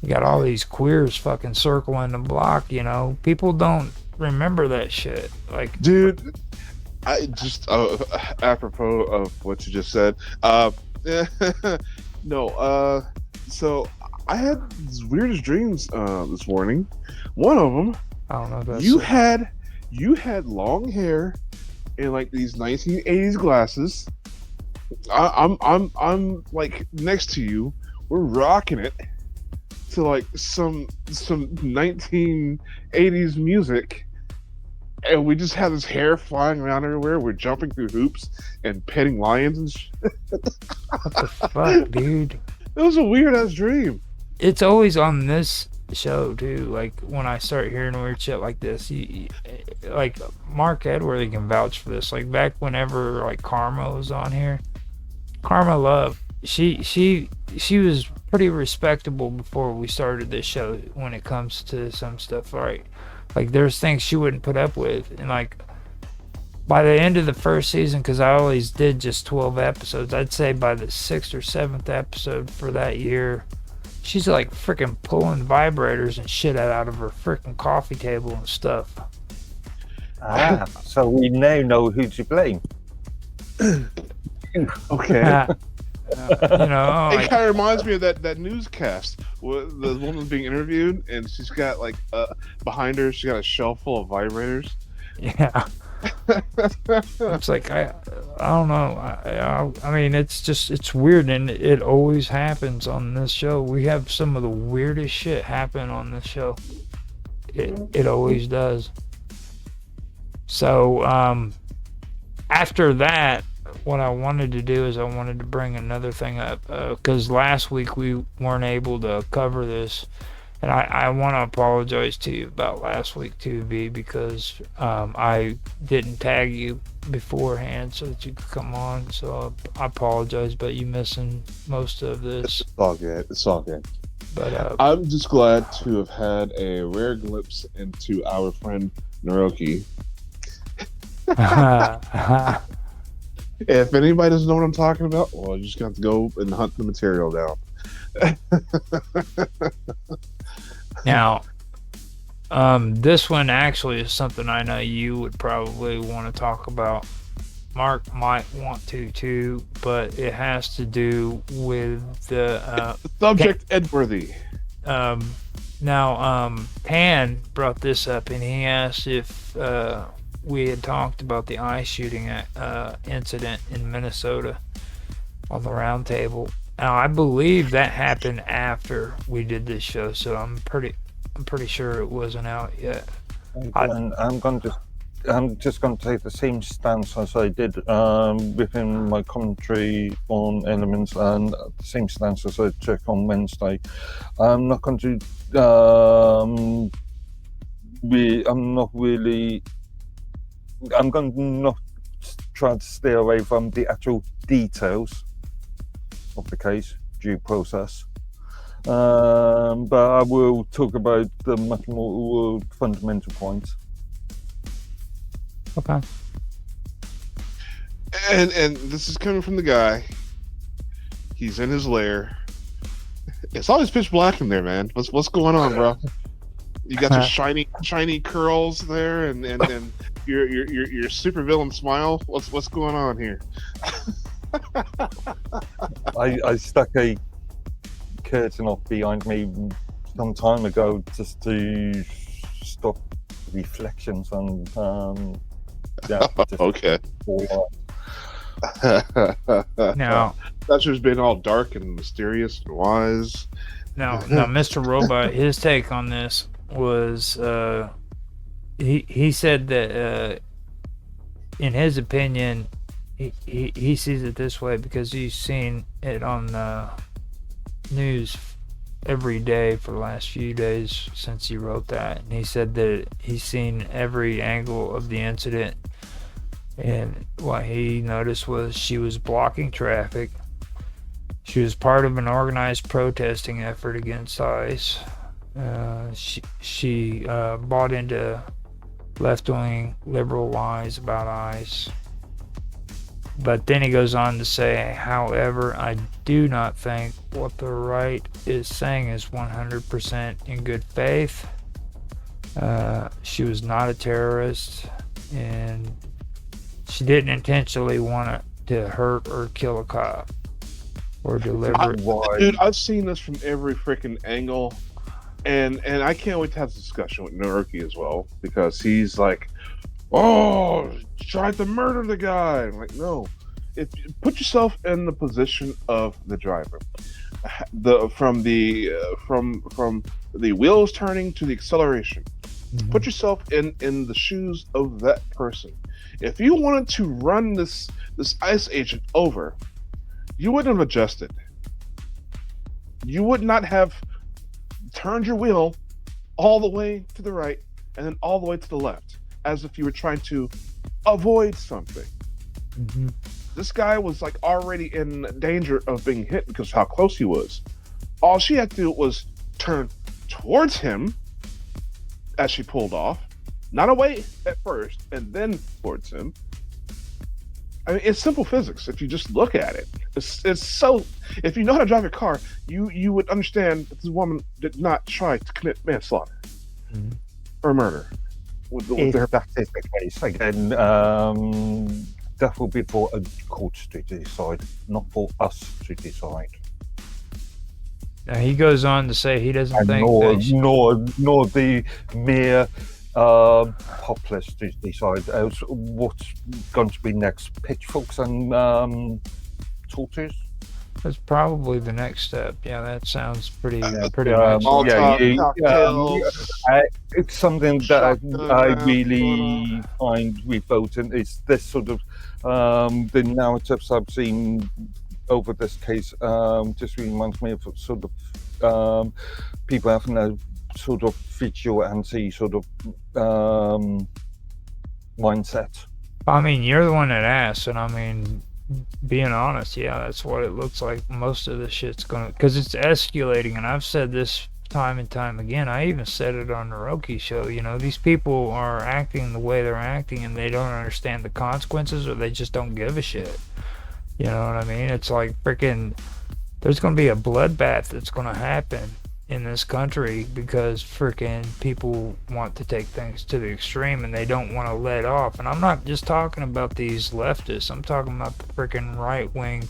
You got all these queers fucking circling the block, you know. People don't remember that shit. Like, Dude, I just apropos of what you just said. No, so I had these weirdest dreams this morning. One of them, I don't know if that's you had you had long hair and like these 1980s glasses. I'm like next to you. We're rocking it to like some 1980s music, and we just have this hair flying around everywhere. We're jumping through hoops and petting lions and shit. what the fuck, dude. It was a weird ass dream. It's always on this show too. Like when I start hearing weird shit like this, like Mark Edworthy can vouch for this. Like back whenever like Karma was on here, Karma Love, she was pretty respectable before we started this show when it comes to some stuff. Right, like there's things she wouldn't put up with, and like by the end of the first season, because I always did just 12 episodes, I'd say by the sixth or seventh episode for that year, she's like freaking pulling vibrators and shit out of her freaking coffee table and stuff. So we now know who to blame. Okay. You know, It like, kind of reminds me of that newscast where the woman's being interviewed and she's got like behind her she's got a shelf full of vibrators. yeah. It's like I don't know. I mean, it's weird, and it always happens on this show. We have some of the weirdest shit happen on this show. It always does. So after that, what I wanted to do is I wanted to bring another thing up because last week we weren't able to cover this. And I want to apologize to you about last week too, B, because I didn't tag you beforehand so that you could come on. So I apologize, but you missing most of this. It's all good. It's all good. But I'm just glad to have had a rare glimpse into our friend Naroki. If anybody doesn't know what I'm talking about, well, you just got to go and hunt the material down. now, this one actually is something I know you would probably want to talk about. Mark might want to too, but it has to do with the Subject Edworthy. Now, Pan brought this up, and he asked if we had talked about the eye shooting incident in Minnesota on the Roundtable. Now, I believe that happened after we did this show, so I'm pretty sure it wasn't out yet. And I'm just going to take the same stance as I did within my commentary on Elements, and the same stance as I took on Wednesday. I'm not going to. I'm not really. I'm going to not try to stay away from the actual details of the case, due process. But I will talk about the much more fundamental points. Okay. And this is coming from the guy. He's in his lair. It's always pitch black in there, man. What's going on, bro? You got your shiny curls there, and your super villain smile. What's going on here? I stuck a curtain off behind me some time ago just to stop reflections and okay. Now, That's just been all dark and mysterious and wise. now, Mr. Robot, his take on this was he said that in his opinion he sees it this way because he's seen it on the news every day for the last few days since he wrote that, and he said that he's seen every angle of the incident, and what he noticed was she was blocking traffic. She was part of an organized protesting effort against ICE. She bought into left-wing liberal lies about ICE. But then he goes on to say, however, I do not think what the right is saying is 100% in good faith. She was not a terrorist, and she didn't intentionally want to hurt or kill a cop or deliberate. Dude, I've seen this from every freaking angle, and I can't wait to have this discussion with Naruki as well, because he's like, "Oh, tried to murder the guy." I'm like, no. If put yourself in the position of the driver, from the wheels turning to the acceleration. Mhm. Put yourself in the shoes of that person. If you wanted to run this ICE agent over, you wouldn't have adjusted. You would not have turned your wheel all the way to the right and then all the way to the left, as if you were trying to avoid something. Mhm. This guy was like already in danger of being hit because of how close he was. All she had to do was turn towards him as she pulled off, not away at first, and then towards him. I mean, it's simple physics if you just look at it. It's so. If you know how to drive your car, you would understand that this woman did not try to commit manslaughter or murder. With If her. that is the case, again, that will be for a court to decide, not for us to decide. Now, he goes on to say he doesn't And think nor that the mere populace to decide as what's going to be next. Pitchforks and torches. that's probably the next step. Yeah, that sounds pretty much. Cocktails. It's something that Shotgun I rounds really going find with voting is this sort of the narratives I've seen over this case just reminds me of sort of people having a sort of vigilante sort of mindset. I mean, you're the one that asked, and I mean, being honest, yeah, that's what it looks like. Most of this shit's gonna, because it's escalating, and I've said this time and time again. I even said it on the Roki show. You know, these people are acting the way they're acting, and they don't understand the consequences, or they just don't give a shit. You know what I mean? It's like freaking. There's gonna be a bloodbath that's gonna happen in this country because freaking people want to take things to the extreme and they don't want to let off. And I'm not just talking about these leftists. I'm talking about the freaking right wing,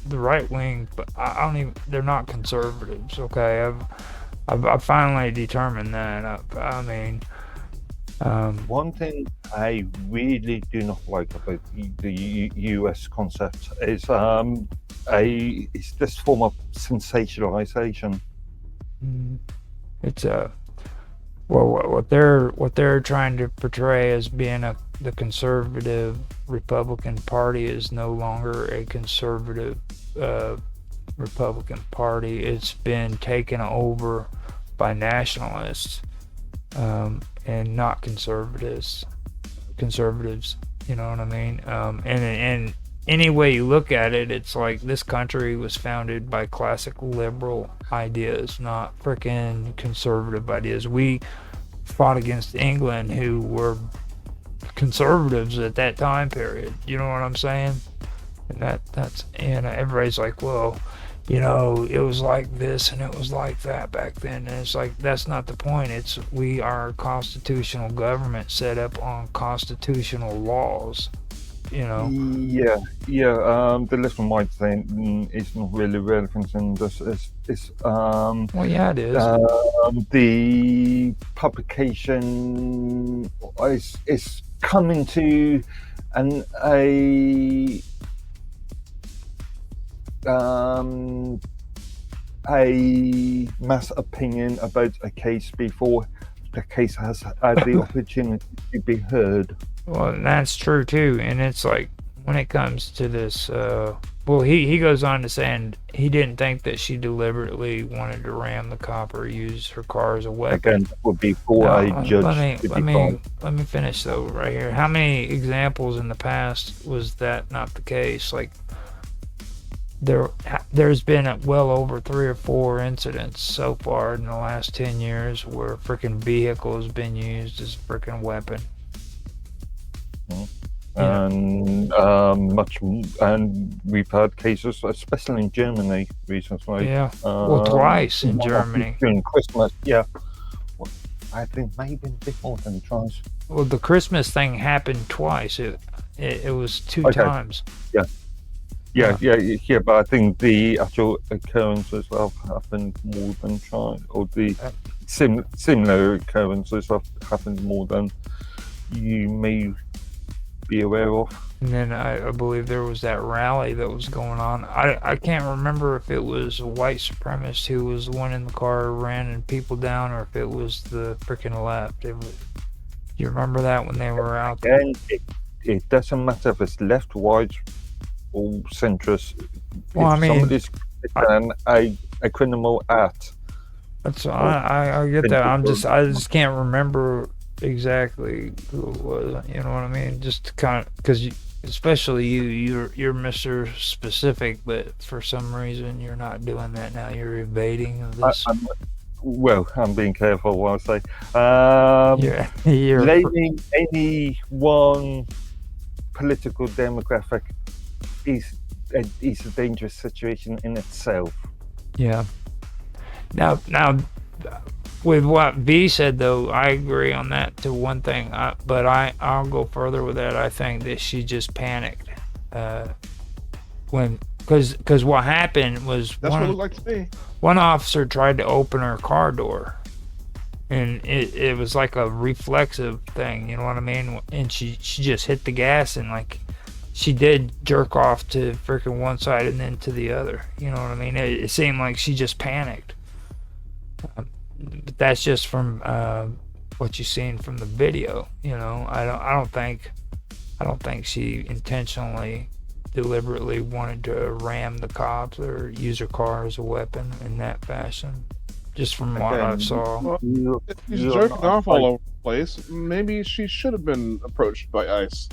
the right wing. But I don't even. They're not conservatives. Okay, I've finally determined that. I mean. One thing I really do not like about the US concept is this form of sensationalization. It's what they're trying to portray as being the conservative Republican Party is no longer a conservative Republican Party. It's been taken over by nationalists. And not conservatives, you know what I mean? And any way you look at it, it's like this country was founded by classic liberal ideas, not freaking conservative ideas. We fought against England, who were conservatives at that time period. You know what I'm saying? And and everybody's like, well, you know, it was like this and it was like that back then. And it's like, that's not the point. It's we are a constitutional government set up on constitutional laws, you know. Yeah. The left and right thing is not really relevant in this. Well, yeah, it is. The publication is coming to a mass opinion about a case before the case has had the opportunity to be heard. Well, that's true too. And it's like when it comes to this, well, he goes on to saying he didn't think that she deliberately wanted to ram the cop or use her car as a weapon. Again, that would be for a judge to decide. Let me finish though right here. How many examples in the past was that not the case? Like there's been well over 3 or 4 incidents so far in the last 10 years where a freaking vehicle has been used as a freaking weapon. Yeah. And and we've had cases, especially in Germany recently. Yeah. Well, twice in one of Germany. during Christmas. Yeah, well, I think maybe a bit more than twice. Well, the Christmas thing happened twice. It was two Okay. times. Yeah, but I think the actual occurrences have happened more than twice, or the similar occurrences have happened more than you may be aware of. And then I believe there was that rally that was going on. I can't remember if it was a white supremacist who was the one in the car running people down, or if it was the freaking left. You remember that when they were out there? And it doesn't matter if it's left, right, or centrist. Well, I If mean, somebody's done a criminal act, that's I get that. I just can't remember exactly who it was. You know what I mean? Just kind of because especially you're Mr. Specific, but for some reason you're not doing that now. You're evading this. I'm being careful what I say. You're Blaming any one political demographic is a dangerous situation in itself. Yeah. Now, with what V said, though, I agree on that to one thing. But I'll go further with that. I think that she just panicked because what happened was That's what it looked like to me. one officer tried to open her car door, and it was like a reflexive thing. You know what I mean? And she just hit the gas, and like she did jerk off to freaking one side and then to the other. You know what I mean? It seemed like she just panicked. But that's just from what you've seen from the video. You know, I don't think she intentionally, deliberately wanted to ram the cops or use her car as a weapon in that fashion. Just from what I saw. Well, if she's jerking off all over the place, maybe she should have been approached by ICE.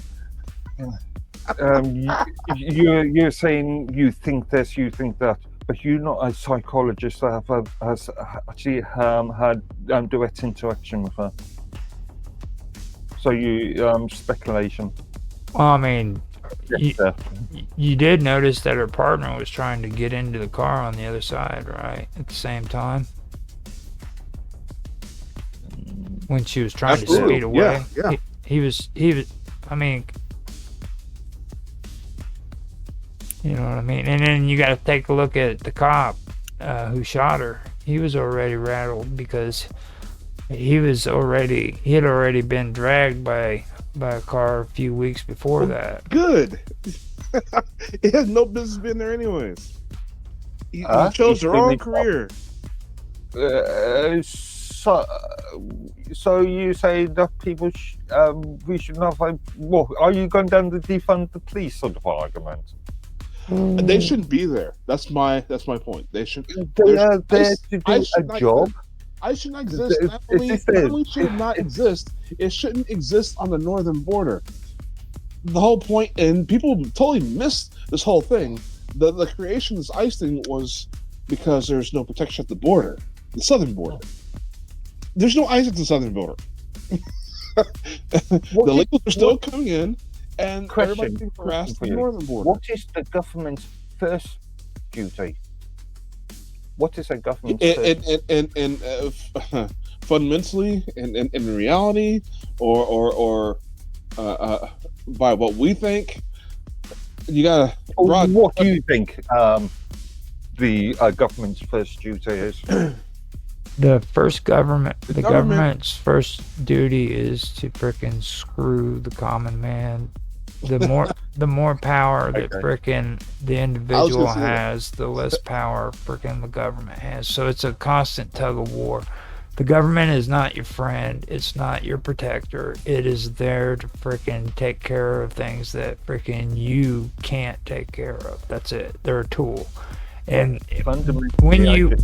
You're saying you think this, you think that, but you're not a psychologist that has actually had direct interaction with her. So you speculation. Well, I mean, Yes, sir. you did notice that her partner was trying to get into the car on the other side, right? At the same time, when she was trying to Absolutely. speed away, Yeah. he was. I mean, you know what I mean. And then you got to take a look at the cop who shot her. He was already rattled because he had already been dragged by a car a few weeks before that. Good. It has no business being there anyways. He chose the wrong career. So you say that people we should not have. Well, are you going down the defund the police sort of argument? They shouldn't be there. That's my point. They should. They are there to do a job. I should not exist. Not only should it not exist, it shouldn't exist on the northern border. The whole point, and people totally missed this whole thing. The creation of this ICE thing was because there's no protection at the border, the southern border. There's no ICE at the southern border. The illegals are still coming in, and everybody's being harassed at the northern border. What is the government's first duty? What is a government's fundamentally, in reality, or by what we think, you gotta. What do you think the government's first duty is? The government's first duty is to frickin' screw the common man. The more power that frickin' the individual has, the less power frickin' the government has. So it's a constant tug of war. The government is not your friend. It's not your protector. It is there to frickin' take care of things that frickin' you can't take care of. That's it. They're a tool. And when you